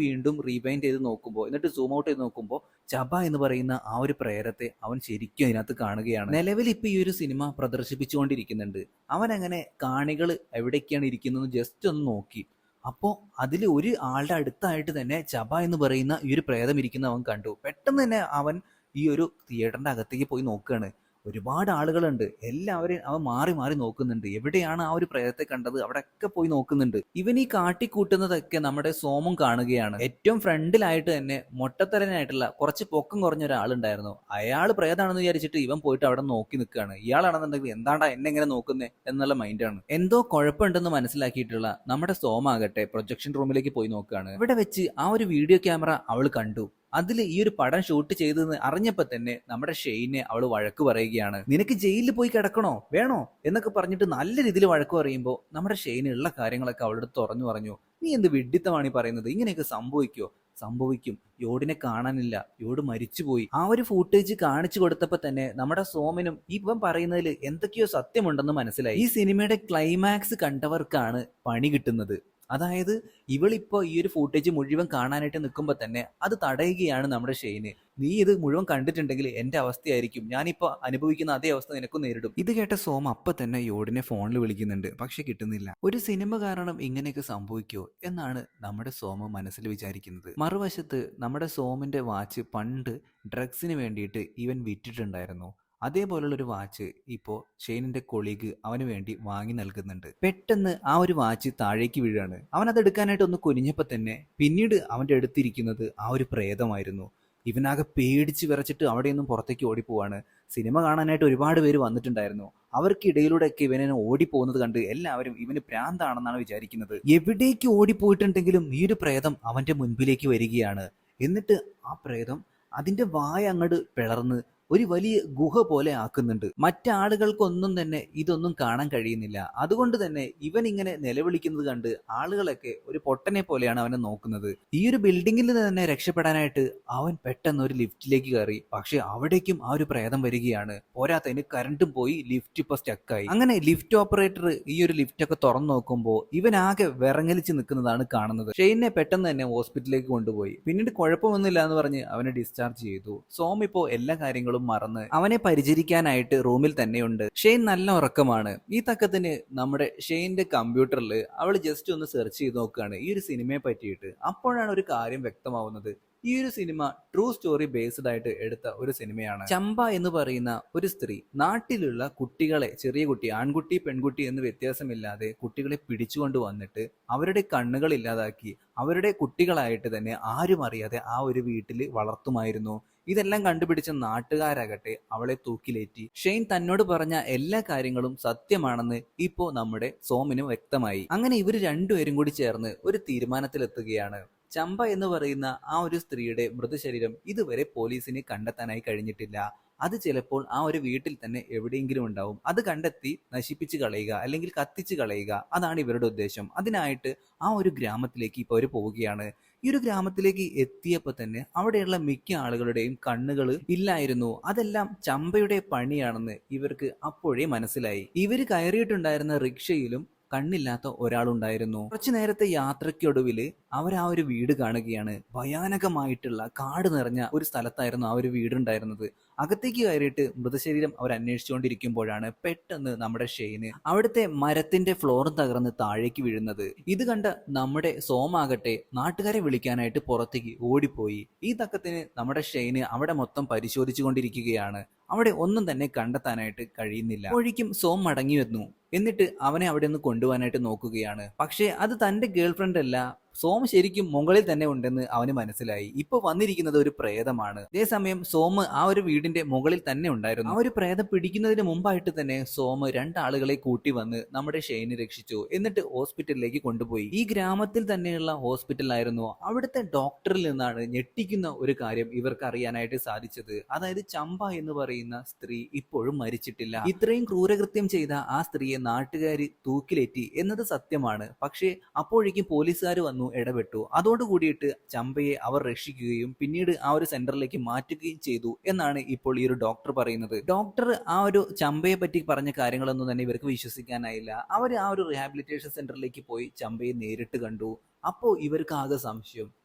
വീണ്ടും റീവൈൻഡ് ചെയ്ത് നോക്കുമ്പോൾ, എന്നിട്ട് സൂം ഔട്ട് ചെയ്ത് നോക്കുമ്പോൾ ചബ എന്ന് പറയുന്ന ആ ഒരു പ്രേരത്തെ അവൻ ശരിക്കും അതിനകത്ത് കാണുകയാണ്. നിലവിൽ ഇപ്പൊ ഈ ഒരു സിനിമ പ്രദർശിപ്പിച്ചുകൊണ്ടിരിക്കുന്നുണ്ട്. അവൻ അങ്ങനെ കാണികൾ എവിടേക്കാണ് ഇരിക്കുന്നത് ജസ്റ്റ് ഒന്ന് നോക്കി. അപ്പോൾ അതിൽ ഒരു ആളുടെ അടുത്തായിട്ട് തന്നെ ചബ എന്ന് പറയുന്ന ഈ ഒരു പ്രേതം ഇരിക്കുന്ന അവൻ കണ്ടു. പെട്ടെന്ന് തന്നെ അവൻ ഈ ഒരു തിയേറ്ററിന്റെ അകത്തേക്ക് പോയി നോക്കുകയാണ്. ഒരുപാട് ആളുകളുണ്ട്, എല്ലാവരെയും അവൻ മാറി മാറി നോക്കുന്നുണ്ട്. എവിടെയാണ് ആ ഒരു പ്രേതത്തെ കണ്ടത് അവിടെയൊക്കെ പോയി നോക്കുന്നുണ്ട്. ഇവൻ ഈ കാട്ടിക്കൂട്ടുന്നതൊക്കെ നമ്മുടെ സോമും കാണുകയാണ്. ഏറ്റവും ഫ്രണ്ടിലായിട്ട് തന്നെ മൊട്ടത്തരനായിട്ടുള്ള കുറച്ച് പൊക്കം കുറഞ്ഞ ഒരാളുണ്ടായിരുന്നു. അയാൾ പ്രേതാണെന്ന് വിചാരിച്ചിട്ട് ഇവൻ പോയിട്ട് അവിടെ നോക്കി നിൽക്കുകയാണ്. ഇയാളാണെന്നുണ്ടെങ്കിൽ എന്താണ്ടാ എന്നെ എങ്ങനെ നോക്കുന്നേ എന്നുള്ള മൈൻഡാണ്. എന്തോ കുഴപ്പമുണ്ടെന്ന് മനസ്സിലാക്കിയിട്ടുള്ള നമ്മുടെ സോമാകട്ടെ പ്രൊജക്ഷൻ റൂമിലേക്ക് പോയി നോക്കുകയാണ്. ഇവിടെ വെച്ച് ആ ഒരു വീഡിയോ ക്യാമറ അവൾ കണ്ടു. അതിൽ ഈ ഒരു പടം ഷൂട്ട് ചെയ്തെന്ന് അറിഞ്ഞപ്പോ തന്നെ നമ്മുടെ ഷെയ്നെ അവള് വഴക്ക് പറയുകയാണ്. നിനക്ക് ജയിലിൽ പോയി കിടക്കണോ വേണോ എന്നൊക്കെ പറഞ്ഞിട്ട് നല്ല രീതിയിൽ വഴക്ക് പറയുമ്പോൾ നമ്മുടെ ഷെയ്ന് ഉള്ള കാര്യങ്ങളൊക്കെ അവളുടെ തുറന്നു പറഞ്ഞു. നീ എന്ത് വിഡ്ഢിത്തമാണ് ഈ പറയുന്നത്, ഇങ്ങനെയൊക്കെ സംഭവിക്കോ? സംഭവിക്കും. യോടിനെ കാണാനില്ല, യോട് മരിച്ചുപോയി. ആ ഒരു ഫൂട്ടേജ് കാണിച്ചു കൊടുത്തപ്പോ തന്നെ നമ്മുടെ സോമനും ഇവൻ പറയുന്നതിൽ എന്തൊക്കെയോ സത്യമുണ്ടെന്ന് മനസ്സിലായി. ഈ സിനിമയുടെ ക്ലൈമാക്സ് കണ്ടവർക്കാണ് പണി കിട്ടുന്നത്. അതായത് ഇവളിപ്പോ ഈ ഒരു ഫൂട്ടേജ് മുഴുവൻ കാണാനായിട്ട് നിൽക്കുമ്പോൾ തന്നെ അത് തടയുകയാണ് നമ്മുടെ ഷെയ്ന്. നീ ഇത് മുഴുവൻ കണ്ടിട്ടുണ്ടെങ്കിൽ എന്റെ അവസ്ഥയായിരിക്കും, ഞാനിപ്പോ അനുഭവിക്കുന്ന അതേ അവസ്ഥ നിനക്കും നേരിടും. ഇത് കേട്ട സോം അപ്പൊ തന്നെ യോടിനെ ഫോണിൽ വിളിക്കുന്നുണ്ട്, പക്ഷെ കിട്ടുന്നില്ല. ഒരു സിനിമ കാരണം ഇങ്ങനെയൊക്കെ സംഭവിക്കോ എന്നാണ് നമ്മുടെ സോമ മനസ്സിൽ വിചാരിക്കുന്നത്. മറുവശത്ത് നമ്മുടെ സോമിന്റെ വാച്ച് പണ്ട് ഡ്രഗ്സിന് വേണ്ടിയിട്ട് ഇവൻ വിറ്റിട്ടുണ്ടായിരുന്നു. അതേപോലുള്ളൊരു വാച്ച് ഇപ്പോൾ ഷെയ്നിന്റെ കൊളീഗ് അവന് വേണ്ടി വാങ്ങി നൽകുന്നുണ്ട്. പെട്ടെന്ന് ആ ഒരു വാച്ച് താഴേക്ക് വീഴാണ്. അവൻ അത് എടുക്കാനായിട്ട് ഒന്ന് കുനിഞ്ഞപ്പോൾ തന്നെ പിന്നീട് അവന്റെ അടുത്തിരിക്കുന്നത് ആ ഒരു പ്രേതമായിരുന്നു. ഇവനാകെ പേടിച്ച് വിറച്ചിട്ട് അവിടെ നിന്നും പുറത്തേക്ക് ഓടിപ്പോവാണ്. സിനിമ കാണാനായിട്ട് ഒരുപാട് പേര് വന്നിട്ടുണ്ടായിരുന്നു. അവർക്കിടയിലൂടെയൊക്കെ ഇവനെ ഓടിപ്പോകുന്നത് കണ്ട് എല്ലാവരും ഇവന് ഭ്രാന്താണെന്നാണ് വിചാരിക്കുന്നത്. എവിടേക്ക് ഓടിപ്പോയിട്ടുണ്ടെങ്കിലും ഈ ഒരു പ്രേതം അവന്റെ മുൻപിലേക്ക് വരികയാണ്. എന്നിട്ട് ആ പ്രേതം അതിന്റെ വായ അങ്ങോട്ട് പിളർന്ന് ഒരു വലിയ ഗുഹ പോലെ ആക്കുന്നുണ്ട്. മറ്റാളുകൾക്കൊന്നും തന്നെ ഇതൊന്നും കാണാൻ കഴിയുന്നില്ല. അതുകൊണ്ട് തന്നെ ഇവൻ ഇങ്ങനെ നിലവിളിക്കുന്നത് കണ്ട് ആളുകളൊക്കെ ഒരു പൊട്ടനെ പോലെയാണ് അവനെ നോക്കുന്നത്. ഈ ഒരു ബിൽഡിങ്ങിൽ നിന്ന് തന്നെ രക്ഷപ്പെടാനായിട്ട് അവൻ പെട്ടെന്ന് ഒരു ലിഫ്റ്റിലേക്ക് കയറി. പക്ഷെ അവിടേക്കും ആ ഒരു പ്രേതം വരികയാണ്. പോരാത്തതിന് കറണ്ടും പോയി, ലിഫ്റ്റ് ഇപ്പൊ സ്റ്റക്കായി. അങ്ങനെ ലിഫ്റ്റ് ഓപ്പറേറ്റർ ഈ ഒരു ലിഫ്റ്റ് ഒക്കെ തുറന്നു നോക്കുമ്പോൾ ഇവൻ ആകെ വിറങ്ങലിച്ച് നിൽക്കുന്നതാണ് കാണുന്നത്. ഷെയ്നെ പെട്ടെന്ന് തന്നെ ഹോസ്പിറ്റലിലേക്ക് കൊണ്ടുപോയി. പിന്നീട് കുഴപ്പമൊന്നുമില്ല എന്ന് പറഞ്ഞ് അവനെ ഡിസ്ചാർജ് ചെയ്തു. സോം ഇപ്പോ എല്ലാ കാര്യങ്ങളും മറന്ന് അവനെ പരിചരിക്കാനായിട്ട് റൂമിൽ തന്നെയുണ്ട്. ഷെയ്ൻ നല്ല ഉറക്കമാണ്. ഈ തക്കത്തിന് നമ്മുടെ ഷെയ്ന്റെ കമ്പ്യൂട്ടറിൽ അവൾ ജസ്റ്റ് ഒന്ന് സെർച്ച് ചെയ്ത് നോക്കുകയാണ് ഈ ഒരു സിനിമയെ പറ്റിയിട്ട്. അപ്പോഴാണ് ഒരു കാര്യം വ്യക്തമാവുന്നത്. ഈ ഒരു സിനിമ ട്രൂ സ്റ്റോറി ബേസ്ഡ് ആയിട്ട് എടുത്ത ഒരു സിനിമയാണ്. ചമ്പ എന്ന് പറയുന്ന ഒരു സ്ത്രീ നാട്ടിലുള്ള കുട്ടികളെ, ചെറിയ കുട്ടി, ആൺകുട്ടി പെൺകുട്ടി എന്ന് വ്യത്യാസമില്ലാതെ കുട്ടികളെ പിടിച്ചുകൊണ്ട് വന്നിട്ട് അവരുടെ കണ്ണുകൾ ഇല്ലാതാക്കി അവരുടെ കുട്ടികളായിട്ട് തന്നെ ആരും അറിയാതെ ആ ഒരു വീട്ടിൽ വളർത്തുമായിരുന്നു. ഇതെല്ലാം കണ്ടുപിടിച്ച നാട്ടുകാരാകട്ടെ അവളെ തൂക്കിലേറ്റി. ഷെയ്ൻ തന്നോട് പറഞ്ഞ എല്ലാ കാര്യങ്ങളും സത്യമാണെന്ന് ഇപ്പോ നമ്മുടെ സോമിന് വ്യക്തമായി. അങ്ങനെ ഇവര് രണ്ടുപേരും കൂടി ചേർന്ന് ഒരു തീരുമാനത്തിലെത്തുകയാണ്. ചമ്പ എന്ന് പറയുന്ന ആ ഒരു സ്ത്രീയുടെ മൃതശരീരം ഇതുവരെ പോലീസിന് കണ്ടെത്താനായി കഴിഞ്ഞിട്ടില്ല. അത് ചിലപ്പോൾ ആ ഒരു വീട്ടിൽ തന്നെ എവിടെയെങ്കിലും ഉണ്ടാവും. അത് കണ്ടെത്തി നശിപ്പിച്ച് കളയുക അല്ലെങ്കിൽ കത്തിച്ച് കളയുക, അതാണ് ഇവരുടെ ഉദ്ദേശം. അതിനായിട്ട് ആ ഒരു ഗ്രാമത്തിലേക്ക് ഇപ്പോൾ അവർ പോവുകയാണ്. ഈ ഒരു ഗ്രാമത്തിലേക്ക് എത്തിയപ്പോൾ തന്നെ അവിടെയുള്ള മിക്ക ആളുകളുടെയും കണ്ണുകൾ ഇല്ലായിരുന്നു. അതെല്ലാം ചമ്പയുടെ പണിയാണെന്ന് ഇവർക്ക് അപ്പോഴേ മനസ്സിലായി. ഇവർ കയറിയിട്ടുണ്ടായിരുന്ന റിക്ഷയിലും കണ്ണില്ലാത്ത ഒരാളുണ്ടായിരുന്നു. കുറച്ചു നേരത്തെ യാത്രയ്ക്കൊടുവിൽ അവർ ആ ഒരു വീട് കാണുകയാണ്. ഭയാനകമായിട്ടുള്ള കാട് നിറഞ്ഞ ഒരു സ്ഥലത്തായിരുന്നു ആ ഒരു വീടുണ്ടായിരുന്നത്. അകത്തേക്ക് കയറിയിട്ട് മൃതശരീരം അവർ അന്വേഷിച്ചുകൊണ്ടിരിക്കുമ്പോഴാണ് പെട്ടെന്ന് നമ്മുടെ ഷെയ്ന് അവിടുത്തെ മരത്തിന്റെ ഫ്ലോർ തകർന്ന് താഴേക്ക് വീഴുന്നത്. ഇത് കണ്ട നമ്മുടെ സോമാകട്ടെ നാട്ടുകാരെ വിളിക്കാനായിട്ട് പുറത്തേക്ക് ഓടിപ്പോയി. ഈ തക്കത്തിന് നമ്മുടെ ഷെയ്ന് അവിടെ മൊത്തം പരിശോധിച്ചു കൊണ്ടിരിക്കുകയാണ്. അവിടെ ഒന്നും തന്നെ കണ്ടെത്താനായിട്ട് കഴിയുന്നില്ല. അപ്പോഴേക്കും സോം മടങ്ങി വന്നു. എന്നിട്ട് അവനെ അവിടെ നിന്ന് കൊണ്ടുപോകാനായിട്ട് നോക്കുകയാണ്. പക്ഷേ അത് തന്റെ ഗേൾഫ്രണ്ട് അല്ല, സോം ശരിക്കും മുകളിൽ തന്നെ ഉണ്ടെന്ന് അവന് മനസ്സിലായി. ഇപ്പൊ വന്നിരിക്കുന്നത് ഒരു പ്രേതമാണ്. അതേസമയം സോം ആ ഒരു വീടിന്റെ മുകളിൽ തന്നെ ഉണ്ടായിരുന്നു. ആ ഒരു പ്രേതം പിടിക്കുന്നതിന് മുമ്പായിട്ട് തന്നെ സോം രണ്ടാളുകളെ കൂട്ടി വന്ന് നമ്മുടെ ഷെയ്നെ രക്ഷിച്ചു. എന്നിട്ട് ഹോസ്പിറ്റലിലേക്ക് കൊണ്ടുപോയി. ഈ ഗ്രാമത്തിൽ തന്നെയുള്ള ഹോസ്പിറ്റലായിരുന്നു. അവിടുത്തെ ഡോക്ടറിൽ നിന്നാണ് ഞെട്ടിക്കുന്ന ഒരു കാര്യം ഇവർക്ക് അറിയാനായിട്ട് സാധിച്ചത്. അതായത് ചമ്പ എന്ന് പറയുന്ന സ്ത്രീ ഇപ്പോഴും മരിച്ചിട്ടില്ല. ഇത്രയും ക്രൂരകൃത്യം ചെയ്ത ആ സ്ത്രീയെ നാട്ടുകാർ തൂക്കിലേറ്റി എന്നത് സത്യമാണ്. പക്ഷേ അപ്പോഴേക്കും പോലീസുകാർ വന്നു ഇടപെട്ടു. അതോടുകൂടിയിട്ട് ചമ്പയെ അവർ രക്ഷിക്കുകയും പിന്നീട് ആ ഒരു സെന്ററിലേക്ക് മാറ്റുകയും ചെയ്തു എന്നാണ് ഇപ്പോൾ ഈ ഒരു ഡോക്ടർ പറയുന്നത്. ഡോക്ടർ ആ ഒരു ചമ്പയെ പറ്റി പറഞ്ഞ കാര്യങ്ങളൊന്നും തന്നെ ഇവർക്ക് വിശ്വസിക്കാനായില്ല. അവർ ആ ഒരു റീഹാബിലിറ്റേഷൻ സെന്ററിലേക്ക് പോയി ചമ്പയെ നേരിട്ട് കണ്ടു. അപ്പോ ഇവർക്ക് ആകെ സംശയം,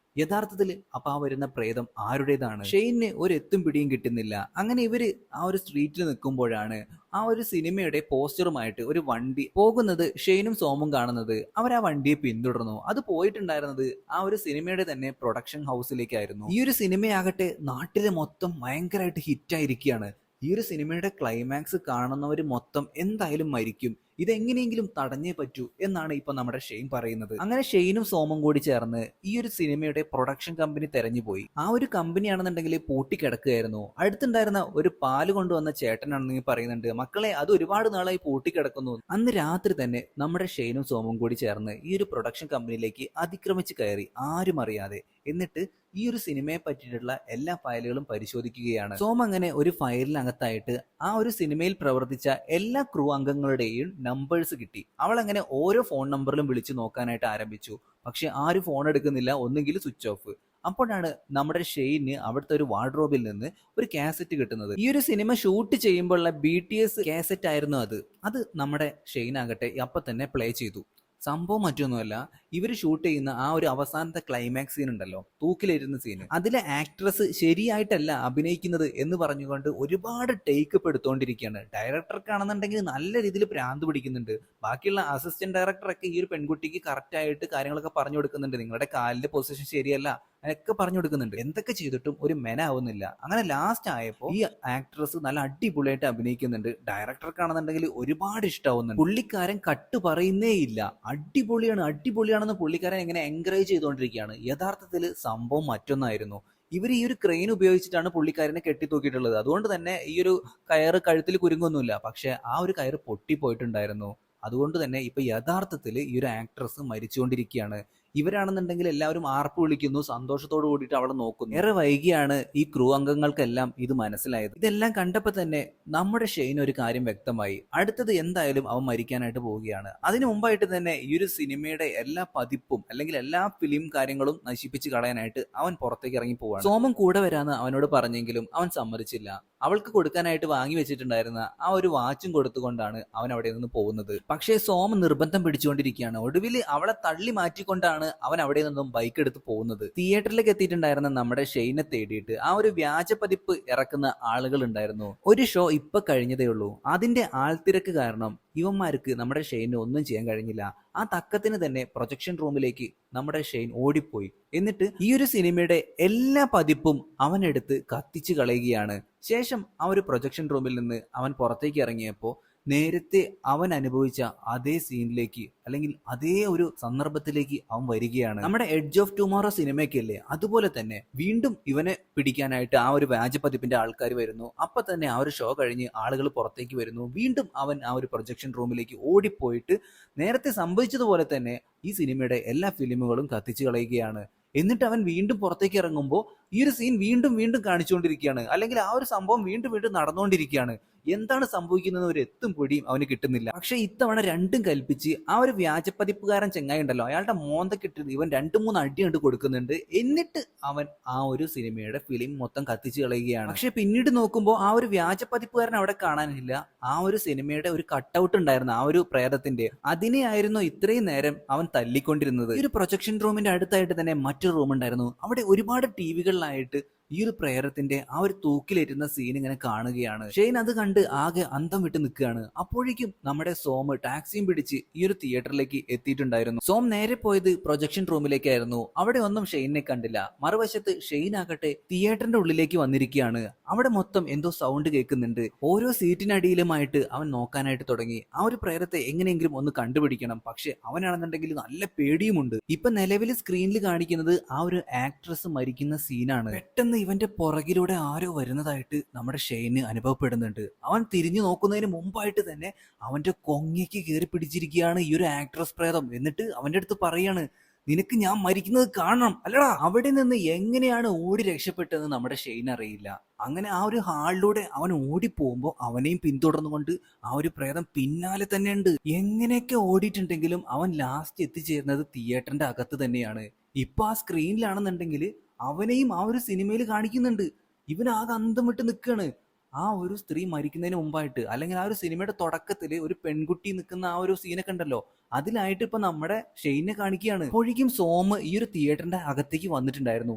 യഥാർത്ഥത്തിൽ അപ്പൊ ആ വരുന്ന പ്രേതം ആരുടേതാണ്? ഷെയ്ന് ഒരു എത്തും പിടിയും കിട്ടുന്നില്ല. അങ്ങനെ ഇവര് ആ ഒരു സ്ട്രീറ്റിൽ നിൽക്കുമ്പോഴാണ് ആ ഒരു സിനിമയുടെ പോസ്റ്ററുമായിട്ട് ഒരു വണ്ടി പോകുന്നത് ഷെയ്നും സോമും കാണുന്നത്. അവർ ആ വണ്ടിയെ പിന്തുടർന്നു. അത് പോയിട്ടുണ്ടായിരുന്നത് ആ ഒരു സിനിമയുടെ തന്നെ പ്രൊഡക്ഷൻ ഹൗസിലേക്കായിരുന്നു. ഈ ഒരു സിനിമയാകട്ടെ നാട്ടിലെ മൊത്തം ഭയങ്കരമായിട്ട് ഹിറ്റായിരിക്കുകയാണ്. ഈ ഒരു സിനിമയുടെ ക്ലൈമാക്സ് കാണുന്നവർ മൊത്തം എന്തായാലും മരിക്കും, ഇതെങ്ങനെയെങ്കിലും തടഞ്ഞേ പറ്റൂ എന്നാണ് ഇപ്പൊ നമ്മുടെ ഷെയ്ൻ പറയുന്നത്. അങ്ങനെ ഷെയ്നും സോമും കൂടി ചേർന്ന് ഈ ഒരു സിനിമയുടെ പ്രൊഡക്ഷൻ കമ്പനി തെരഞ്ഞുപോയി. ആ ഒരു കമ്പനിയാണെന്നുണ്ടെങ്കിൽ പൂട്ടിക്കിടക്കുകയായിരുന്നു. അടുത്തുണ്ടായിരുന്ന ഒരു പാല് കൊണ്ടുവന്ന ചേട്ടനാണെന്ന് പറയുന്നുണ്ട്, മക്കളെ അത് ഒരുപാട് നാളായി പൂട്ടിക്കിടക്കുന്നു. അന്ന് രാത്രി തന്നെ നമ്മുടെ ഷെയ്നും സോമും കൂടി ചേർന്ന് ഈ ഒരു പ്രൊഡക്ഷൻ കമ്പനിയിലേക്ക് അതിക്രമിച്ച് കയറി ആരും അറിയാതെ. എന്നിട്ട് ഈ ഒരു സിനിമയെ പറ്റിയിട്ടുള്ള എല്ലാ ഫയലുകളും പരിശോധിക്കുകയാണ്. സോം അങ്ങനെ ഒരു ഫയലിനകത്തായിട്ട് ആ ഒരു സിനിമയിൽ പ്രവർത്തിച്ച എല്ലാ ക്രൂ അംഗങ്ങളുടെയും നമ്പേഴ്സ് കിട്ടി. അവൾ അങ്ങനെ ഓരോ ഫോൺ നമ്പറിലും വിളിച്ചു നോക്കാനായിട്ട് ആരംഭിച്ചു. പക്ഷെ ആരും ഫോൺ എടുക്കുന്നില്ല, ഒന്നുകിൽ സ്വിച്ച് ഓഫ്. അപ്പോഴാണ് നമ്മുടെ ഷെയ്ന് അവിടുത്തെ ഒരു വാർഡ്രോബിൽ നിന്ന് ഒരു കാസറ്റ് കിട്ടുന്നത്. ഈ ഒരു സിനിമ ഷൂട്ട് ചെയ്യുമ്പോഴുള്ള BTS കാസറ്റ് ആയിരുന്നു അത് നമ്മുടെ ഷെയ്നാകട്ടെ അപ്പൊ തന്നെ പ്ലേ ചെയ്തു. സംഭവം മറ്റൊന്നുമല്ല, ഇവര് ഷൂട്ട് ചെയ്യുന്ന ആ ഒരു അവസാനത്തെ ക്ലൈമാക്സ് സീൻ ഉണ്ടല്ലോ, തൂക്കിലിരുന്ന സീന്, അതിലെ ആക്ട്രസ് ശരിയായിട്ടല്ല അഭിനയിക്കുന്നത് എന്ന് പറഞ്ഞുകൊണ്ട് ഒരുപാട് ടേക്ക് ഇപ്പ് എടുത്തുകൊണ്ടിരിക്കുകയാണ്. ഡയറക്ടർക്കാണെന്നുണ്ടെങ്കിൽ നല്ല രീതിയിൽ ഭ്രാന്ത് പിടിക്കുന്നുണ്ട്. ബാക്കിയുള്ള അസിസ്റ്റന്റ് ഡയറക്ടറൊക്കെ ഈ ഒരു പെൺകുട്ടിക്ക് കറക്റ്റ് ആയിട്ട് കാര്യങ്ങളൊക്കെ പറഞ്ഞു കൊടുക്കുന്നുണ്ട്. നിങ്ങളുടെ കാലിന്റെ പൊസിഷൻ ശരിയല്ല ഒക്കെ പറഞ്ഞു കൊടുക്കുന്നുണ്ട്. എന്തൊക്കെ ചെയ്തിട്ടും ഒരു മെനാവുന്നില്ല. അങ്ങനെ ലാസ്റ്റ് ആയപ്പോൾ ഈ ആക്ട്രസ് നല്ല അടിപൊളിയായിട്ട് അഭിനയിക്കുന്നുണ്ട്. ഡയറക്ടർക്കാണെന്നുണ്ടെങ്കിൽ ഒരുപാട് ഇഷ്ടമാവുന്നുണ്ട്. പുള്ളിക്കാരൻ കട്ട് പറയുന്നേ ഇല്ല, അടിപൊളിയാണെന്ന് പുള്ളിക്കാരൻ ഇങ്ങനെ എൻകറേജ് ചെയ്തുകൊണ്ടിരിക്കുകയാണ്. യഥാർത്ഥത്തിൽ സംഭവം മറ്റൊന്നായിരുന്നു. ഇവർ ഈ ഒരു ക്രെയിൻ ഉപയോഗിച്ചിട്ടാണ് പുള്ളിക്കാരനെ കെട്ടിത്തൂക്കിയിട്ടുള്ളത്. അതുകൊണ്ട് തന്നെ ഈ ഒരു കയറ് കഴുത്തിൽ കുരുങ്ങൊന്നുമില്ല. പക്ഷെ ആ ഒരു കയറ് പൊട്ടിപ്പോയിട്ടുണ്ടായിരുന്നു. അതുകൊണ്ട് തന്നെ ഇപ്പൊ യഥാർത്ഥത്തിൽ ഈ ഒരു ആക്ട്രസ് മരിച്ചുകൊണ്ടിരിക്കുകയാണ്. ഇവരാണെന്നുണ്ടെങ്കിൽ എല്ലാവരും ആർപ്പ് വിളിക്കുന്നു, സന്തോഷത്തോട് കൂടിയിട്ട് അവളെ നോക്കുന്നു. ഏറെ വൈകിയാണ് ഈ ക്രൂ അംഗങ്ങൾക്കെല്ലാം ഇത് മനസ്സിലായത്. ഇതെല്ലാം കണ്ടപ്പോൾ തന്നെ നമ്മുടെ ഷെയ്ൻ ഒരു കാര്യം വ്യക്തമായി, അടുത്തത് എന്തായാലും അവൻ മരിക്കാനായിട്ട് പോവുകയാണ്. അതിനു മുമ്പായിട്ട് തന്നെ ഈ ഒരു സിനിമയുടെ എല്ലാ പതിപ്പും അല്ലെങ്കിൽ എല്ലാ ഫിലിം കാര്യങ്ങളും നശിപ്പിച്ച് കളയാനായിട്ട് അവൻ പുറത്തേക്ക് ഇറങ്ങി പോവാണ്. സോമൻ കൂടെ വരാന്ന് അവനോട് പറഞ്ഞെങ്കിലും അവൻ സമ്മതിച്ചില്ല. അവൾക്ക് കൊടുക്കാനായിട്ട് വാങ്ങി വെച്ചിട്ടുണ്ടായിരുന്ന ആ ഒരു വാച്ചും കൊടുത്തുകൊണ്ടാണ് അവൻ അവിടെ നിന്ന് പോകുന്നത്. പക്ഷേ സോമൻ നിർബന്ധം പിടിച്ചുകൊണ്ടിരിക്കുകയാണ്. ഒടുവിൽ അവളെ തള്ളി മാറ്റിക്കൊണ്ടാണ് അവൻ അവിടെ നിന്നും ബൈക്ക് എടുത്ത് പോകുന്നത്. തിയേറ്ററിലേക്ക് എത്തിയിട്ടുണ്ടായിരുന്ന നമ്മുടെ ഷെയ്നെ തേടിയിട്ട് ആ ഒരു വ്യാജ പതിപ്പ് ഇറക്കുന്ന ആളുകൾ ഉണ്ടായിരുന്നു. ഒരു ഷോ ഇപ്പൊ കഴിഞ്ഞതേ ഉള്ളൂ. അതിന്റെ ആൾത്തിരക്ക് കാരണം ഇവന്മാർക്ക് നമ്മുടെ ഷെയ്ന് ഒന്നും ചെയ്യാൻ കഴിഞ്ഞില്ല. ആ തക്കത്തിന് തന്നെ പ്രൊജക്ഷൻ റൂമിലേക്ക് നമ്മുടെ ഷെയ്ൻ ഓടിപ്പോയി. എന്നിട്ട് ഈ ഒരു സിനിമയുടെ എല്ലാ പതിപ്പും അവനെടുത്ത് കത്തിച്ചു കളയുകയാണ്. ശേഷം ആ ഒരു പ്രൊജക്ഷൻ റൂമിൽ നിന്ന് അവൻ പുറത്തേക്ക് ഇറങ്ങിയപ്പോൾ നേരത്തെ അവൻ അനുഭവിച്ച അതേ സീനിലേക്ക് അല്ലെങ്കിൽ അതേ ഒരു സന്ദർഭത്തിലേക്ക് അവൻ വരികയാണ്. നമ്മുടെ എഡ്ജ് ഓഫ് ടുമോറോ സിനിമയ്ക്കല്ലേ, അതുപോലെ തന്നെ വീണ്ടും ഇവനെ പിടിക്കാനായിട്ട് ആ ഒരു വ്യാജ പതിപ്പിന്റെ ആൾക്കാർ വരുന്നു. അപ്പൊ തന്നെ ആ ഒരു ഷോ കഴിഞ്ഞ് ആളുകൾ പുറത്തേക്ക് വരുന്നു. വീണ്ടും അവൻ ആ ഒരു പ്രൊജക്ഷൻ റൂമിലേക്ക് ഓടിപ്പോയിട്ട് നേരത്തെ സംഭവിച്ചതുപോലെ തന്നെ ഈ സിനിമയുടെ എല്ലാ ഫിലിമുകളും കത്തിച്ചു കളയുകയാണ്. എന്നിട്ട് അവൻ വീണ്ടും പുറത്തേക്ക് ഇറങ്ങുമ്പോൾ ഈ ഒരു സീൻ വീണ്ടും കാണിച്ചുകൊണ്ടിരിക്കുകയാണ്. അല്ലെങ്കിൽ ആ ഒരു സംഭവം വീണ്ടും നടന്നുകൊണ്ടിരിക്കുകയാണ്. എന്താണ് സംഭവിക്കുന്നത് ഒരു എത്തും പിടിയും അവന് കിട്ടുന്നില്ല. പക്ഷെ ഇത്തവണ രണ്ടും കൽപ്പിച്ച് ആ ഒരു വ്യാജപ്പതിപ്പുകാരൻ ചെങ്ങായി ഉണ്ടല്ലോ, അയാളുടെ മോന്തക്കിട്ട് ഇവൻ 2-3 അടി കണ്ട് കൊടുക്കുന്നുണ്ട്. എന്നിട്ട് അവൻ ആ ഒരു സിനിമയുടെ ഫിലിം മൊത്തം കത്തിച്ചു കളയുകയാണ്. പക്ഷെ പിന്നീട് നോക്കുമ്പോൾ ആ ഒരു വ്യാജപ്പതിപ്പുകാരൻ അവിടെ കാണാനില്ല. ആ ഒരു സിനിമയുടെ ഒരു കട്ടൗട്ട് ഉണ്ടായിരുന്നു, ആ ഒരു പ്രേതത്തിന്റെ, അതിനെയായിരുന്നു ഇത്രയും നേരം അവൻ തല്ലിക്കൊണ്ടിരുന്നത്. ഈ ഒരു പ്രൊജക്ഷൻ റൂമിന്റെ അടുത്തായിട്ട് തന്നെ മറ്റൊരു റൂം ഉണ്ടായിരുന്നു. അവിടെ ഒരുപാട് ടിവികളിലായിട്ട് ഈ ഒരു പ്രേരത്തിന്റെ ആ ഒരു തൂക്കിലേറ്റുന്ന സീൻ ഇങ്ങനെ കാണുകയാണ്. ഷെയ്ൻ അത് കണ്ട് ആകെ അന്തം വിട്ട് നിൽക്കുകയാണ്. അപ്പോഴേക്കും നമ്മുടെ സോം ടാക്സിയും പിടിച്ച് ഈ ഒരു തിയേറ്ററിലേക്ക് എത്തിയിട്ടുണ്ടായിരുന്നു. സോം നേരെ പോയത് പ്രൊജക്ഷൻ റൂമിലേക്കായിരുന്നു. അവിടെ ഒന്നും ഷെയ്നെ കണ്ടില്ല. മറുവശത്ത് ഷെയ്ൻ ആകട്ടെ തിയേറ്ററിന്റെ ഉള്ളിലേക്ക് വന്നിരിക്കുകയാണ്. അവിടെ മൊത്തം എന്തോ സൗണ്ട് കേൾക്കുന്നുണ്ട്. ഓരോ സീറ്റിനടിയിലുമായിട്ട് അവൻ നോക്കാനായിട്ട് തുടങ്ങി. ആ ഒരു പ്രേരത്തെ എങ്ങനെയെങ്കിലും ഒന്ന് കണ്ടുപിടിക്കണം. പക്ഷെ അവനാണെന്നുണ്ടെങ്കിൽ നല്ല പേടിയുമുണ്ട്. ഇപ്പൊ നിലവിൽ സ്ക്രീനിൽ കാണിക്കുന്നത് ആ ഒരു ആക്ട്രസ് മരിക്കുന്ന സീനാണ്. പെട്ടെന്ന് ഇവന്റെ പുറകിലൂടെ ആരോ വരുന്നതായിട്ട് നമ്മുടെ ഷെയ്ന് അനുഭവപ്പെടുന്നുണ്ട്. അവൻ തിരിഞ്ഞു നോക്കുന്നതിന് മുമ്പായിട്ട് തന്നെ അവന്റെ കൊങ്ങയ്ക്ക് കയറി പിടിച്ചിരിക്കുകയാണ് ഈ ഒരു ആക്ട്രസ് പ്രേതം. എന്നിട്ട് അവന്റെ അടുത്ത് പറയാണ്, നിനക്ക് ഞാൻ മരിക്കുന്നത് കാണണം അല്ലടാ. അവിടെ നിന്ന് എങ്ങനെയാണ് ഓടി രക്ഷപ്പെട്ടതെന്ന് നമ്മുടെ ഷെയ്ൻ അറിയില്ല. അങ്ങനെ ആ ഒരു ഹാളിലൂടെ അവൻ ഓടിപ്പോകുമ്പോൾ അവനെയും പിന്തുടർന്നുകൊണ്ട് ആ ഒരു പ്രേതം പിന്നാലെ തന്നെ ഉണ്ട്. എങ്ങനെയൊക്കെ ഓടിയിട്ടുണ്ടെങ്കിലും അവൻ ലാസ്റ്റ് എത്തിച്ചേരുന്നത് തിയേറ്ററിന്റെ അകത്ത് തന്നെയാണ്. ഇപ്പൊ ആ സ്ക്രീനിലാണെന്നുണ്ടെങ്കിൽ അവനെയും ആ ഒരു സിനിമയിൽ കാണിക്കുന്നുണ്ട്. ഇവനാകെ അന്തം വിട്ട് നിൽക്കുകയാണ്. ആ ഒരു സ്ത്രീ മരിക്കുന്നതിന് മുമ്പായിട്ട്, അല്ലെങ്കിൽ ആ ഒരു സിനിമയുടെ തുടക്കത്തിൽ ഒരു പെൺകുട്ടി നിൽക്കുന്ന ആ ഒരു സീനൊക്കെ ഉണ്ടല്ലോ, അതിലായിട്ട് ഇപ്പൊ നമ്മുടെ ഷെയ്നെ കാണിക്കുകയാണ്. അപ്പോഴേക്കും സോം ഈ ഒരു തിയേറ്ററിന്റെ അകത്തേക്ക് വന്നിട്ടുണ്ടായിരുന്നു.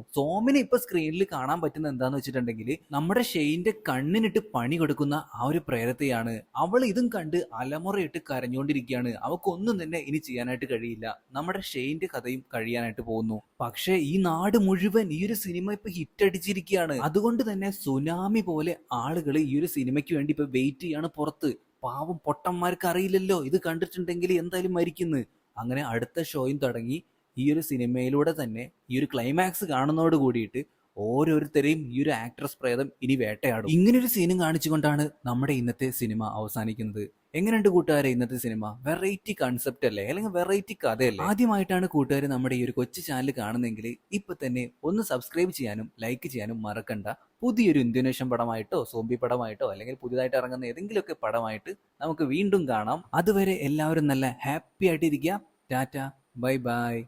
സോമിനെ ഇപ്പൊ സ്ക്രീനിൽ കാണാൻ പറ്റുന്ന എന്താന്ന് വെച്ചിട്ടുണ്ടെങ്കിൽ നമ്മുടെ ഷെയ്ന്റെ കണ്ണിനിട്ട് പണി കൊടുക്കുന്ന ആ ഒരു പ്രേരത്തെയാണ്. അവൾ ഇതും കണ്ട് അലമുറയിട്ട് കരഞ്ഞുകൊണ്ടിരിക്കുകയാണ്. അവക്കൊന്നും തന്നെ ഇനി ചെയ്യാനായിട്ട് കഴിയില്ല. നമ്മുടെ ഷെയ്ന്റെ കഥയും കഴിയാനായിട്ട് പോകുന്നു. പക്ഷേ ഈ നാട് മുഴുവൻ ഈ ഒരു സിനിമ ഇപ്പൊ ഹിറ്റ് അടിച്ചിരിക്കുകയാണ്. അതുകൊണ്ട് തന്നെ സുനാമി പോലെ ആളുകൾ ഈ ഒരു സിനിമയ്ക്ക് വേണ്ടി ഇപ്പൊ വെയിറ്റ് ചെയ്യാണ് പുറത്ത്. പാവം പൊട്ടന്മാർക്ക് അറിയില്ലല്ലോ ഇത് കണ്ടിട്ടുണ്ടെങ്കിൽ എന്തായാലും മരിക്കുന്നു. അങ്ങനെ അടുത്ത ഷോയും തുടങ്ങി. ഈ ഒരു സിനിമയിലൂടെ തന്നെ ഈ ഒരു ക്ലൈമാക്സ് കാണുന്നതോട് കൂടിയിട്ട് ഓരോരുത്തരെയും ഈ ഒരു ആക്ട്രസ് പ്രേതം ഇനി വേട്ടയാടും. ഇങ്ങനൊരു സീനും കാണിച്ചുകൊണ്ടാണ് നമ്മുടെ ഇന്നത്തെ സിനിമ അവസാനിക്കുന്നത്. എങ്ങനെയുണ്ട് കൂട്ടുകാരെ ഇന്നത്തെ സിനിമ? വെറൈറ്റി കൺസെപ്റ്റ് അല്ലേ, അല്ലെങ്കിൽ വെറൈറ്റി കഥയല്ലേ? ആദ്യമായിട്ടാണ് കൂട്ടുകാർ നമ്മുടെ ഈ ഒരു കൊച്ചു ചാനൽ കാണുന്നെങ്കിൽ ഇപ്പൊ തന്നെ ഒന്ന് സബ്സ്ക്രൈബ് ചെയ്യാനും ലൈക്ക് ചെയ്യാനും മറക്കണ്ട. പുതിയൊരു ഇന്തോനേഷ്യൻ പടമായിട്ടോ സോംബി പടമായിട്ടോ അല്ലെങ്കിൽ പുതിയതായിട്ട് ഇറങ്ങുന്ന ഏതെങ്കിലുമൊക്കെ പടമായിട്ട് നമുക്ക് വീണ്ടും കാണാം. അതുവരെ എല്ലാവരും നല്ല ഹാപ്പി ആയിട്ടിരിക്കുക. Tata, bye bye.